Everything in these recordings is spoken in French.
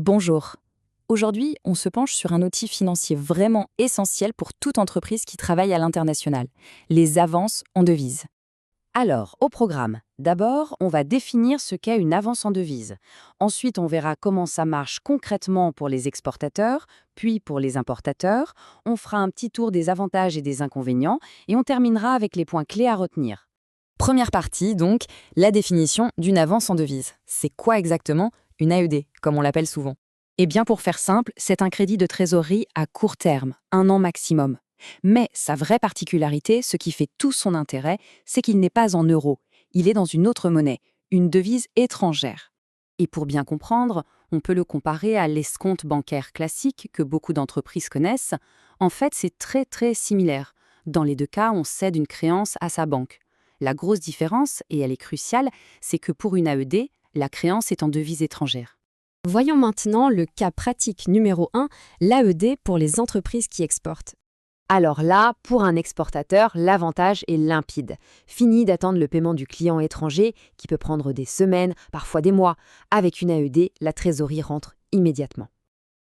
Bonjour. Aujourd'hui, on se penche sur un outil financier vraiment essentiel pour toute entreprise qui travaille à l'international, les avances en devises. Alors, au programme, d'abord, on va définir ce qu'est une avance en devise. Ensuite, on verra comment ça marche concrètement pour les exportateurs, puis pour les importateurs. On fera un petit tour des avantages et des inconvénients, et on terminera avec les points clés à retenir. Première partie, donc, la définition d'une avance en devises. C'est quoi exactement une AED, comme on l'appelle souvent? Eh bien, pour faire simple, c'est un crédit de trésorerie à court terme, 1 an maximum. Mais sa vraie particularité, ce qui fait tout son intérêt, c'est qu'il n'est pas en euros. Il est dans une autre monnaie, une devise étrangère. Et pour bien comprendre, on peut le comparer à l'escompte bancaire classique que beaucoup d'entreprises connaissent. En fait, c'est très similaire. Dans les deux cas, on cède une créance à sa banque. La grosse différence, et elle est cruciale, c'est que pour une AED, la créance est en devise étrangère. Voyons maintenant le cas pratique numéro 1, l'AED pour les entreprises qui exportent. Alors là, pour un exportateur, l'avantage est limpide. Fini d'attendre le paiement du client étranger, qui peut prendre des semaines, parfois des mois. Avec une AED, la trésorerie rentre immédiatement.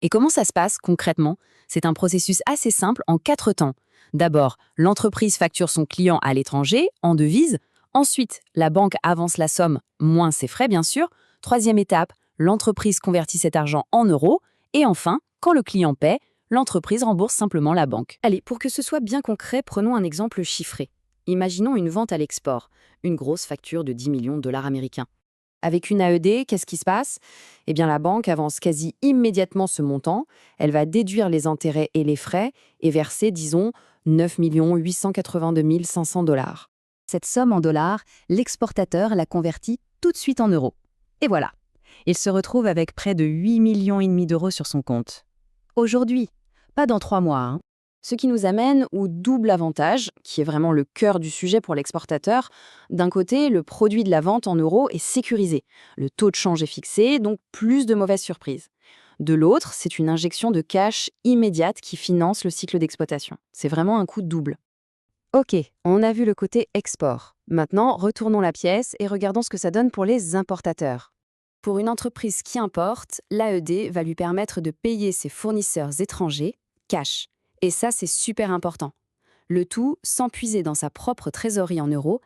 Et comment ça se passe concrètement? C'est un processus assez simple en 4 temps. D'abord, l'entreprise facture son client à l'étranger, en devise. Ensuite, la banque avance la somme, moins ses frais bien sûr. Troisième étape, l'entreprise convertit cet argent en euros. Et enfin, quand le client paie, l'entreprise rembourse simplement la banque. Allez, pour que ce soit bien concret, prenons un exemple chiffré. Imaginons une vente à l'export, une grosse facture de 10 millions de dollars américains. Avec une AED, qu'est-ce qui se passe? Eh bien, la banque avance quasi immédiatement ce montant. Elle va déduire les intérêts et les frais et verser, disons, 9 882 500 dollars. Cette somme en dollars, l'exportateur la convertit tout de suite en euros. Et voilà, il se retrouve avec près de 8,5 millions d'euros sur son compte. Aujourd'hui, pas dans 3 mois. Ce qui nous amène au double avantage, qui est vraiment le cœur du sujet pour l'exportateur. D'un côté, le produit de la vente en euros est sécurisé. Le taux de change est fixé, donc plus de mauvaises surprises. De l'autre, c'est une injection de cash immédiate qui finance le cycle d'exploitation. C'est vraiment un coup double. Ok, on a vu le côté export. Maintenant, retournons la pièce et regardons ce que ça donne pour les importateurs. Pour une entreprise qui importe, l'AED va lui permettre de payer ses fournisseurs étrangers cash. Et ça, c'est super important. Le tout sans puiser dans sa propre trésorerie en euros.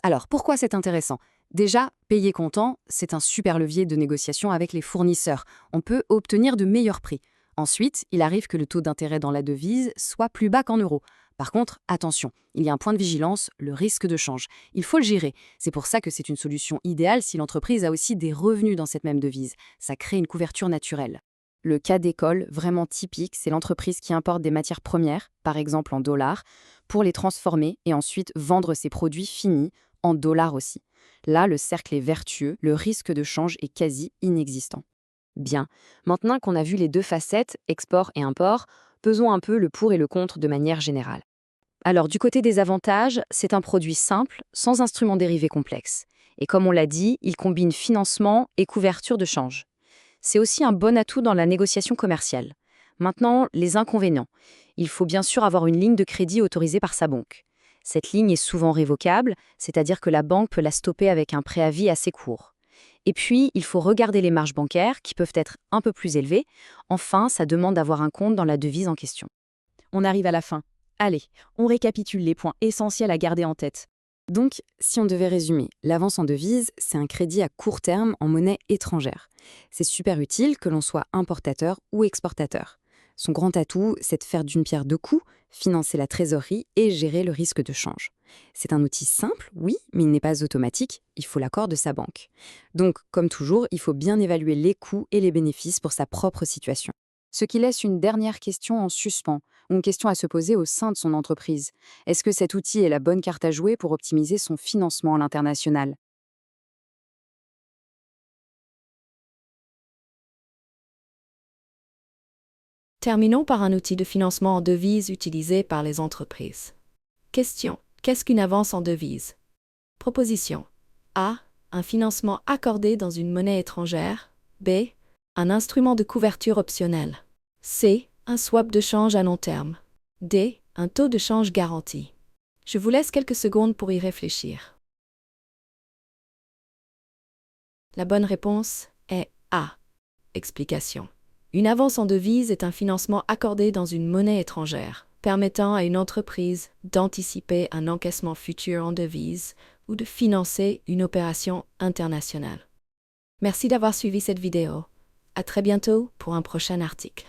Alors, pourquoi c'est intéressant? Déjà, payer comptant, c'est un super levier de négociation avec les fournisseurs. On peut obtenir de meilleurs prix. Ensuite, il arrive que le taux d'intérêt dans la devise soit plus bas qu'en euros. Par contre, attention, il y a un point de vigilance, le risque de change. Il faut le gérer. C'est pour ça que c'est une solution idéale si l'entreprise a aussi des revenus dans cette même devise. Ça crée une couverture naturelle. Le cas d'école vraiment typique, c'est l'entreprise qui importe des matières premières, par exemple en dollars, pour les transformer et ensuite vendre ses produits finis en dollars aussi. Là, le cercle est vertueux, le risque de change est quasi inexistant. Bien, maintenant qu'on a vu les deux facettes, export et import, pesons un peu le pour et le contre de manière générale. Alors, du côté des avantages, c'est un produit simple, sans instruments dérivés complexes. Et comme on l'a dit, il combine financement et couverture de change. C'est aussi un bon atout dans la négociation commerciale. Maintenant, les inconvénients. Il faut bien sûr avoir une ligne de crédit autorisée par sa banque. Cette ligne est souvent révocable, c'est-à-dire que la banque peut la stopper avec un préavis assez court. Et puis, il faut regarder les marges bancaires qui peuvent être un peu plus élevées. Enfin, ça demande d'avoir un compte dans la devise en question. On arrive à la fin. Allez, on récapitule les points essentiels à garder en tête. Donc, si on devait résumer, l'avance en devise, c'est un crédit à court terme en monnaie étrangère. C'est super utile que l'on soit importateur ou exportateur. Son grand atout, c'est de faire d'une pierre deux coups, financer la trésorerie et gérer le risque de change. C'est un outil simple, oui, mais il n'est pas automatique, il faut l'accord de sa banque. Donc, comme toujours, il faut bien évaluer les coûts et les bénéfices pour sa propre situation. Ce qui laisse une dernière question en suspens, ou une question à se poser au sein de son entreprise. Est-ce que cet outil est la bonne carte à jouer pour optimiser son financement à l'international? Terminons par un outil de financement en devise utilisé par les entreprises. Question. Qu'est-ce qu'une avance en devise? Proposition. A. Un financement accordé dans une monnaie étrangère. B. Un instrument de couverture optionnel. C. Un swap de change à long terme. D. Un taux de change garanti. Je vous laisse quelques secondes pour y réfléchir. La bonne réponse est A. Explication. Une avance en devise est un financement accordé dans une monnaie étrangère, permettant à une entreprise d'anticiper un encaissement futur en devise ou de financer une opération internationale. Merci d'avoir suivi cette vidéo. À très bientôt pour un prochain article.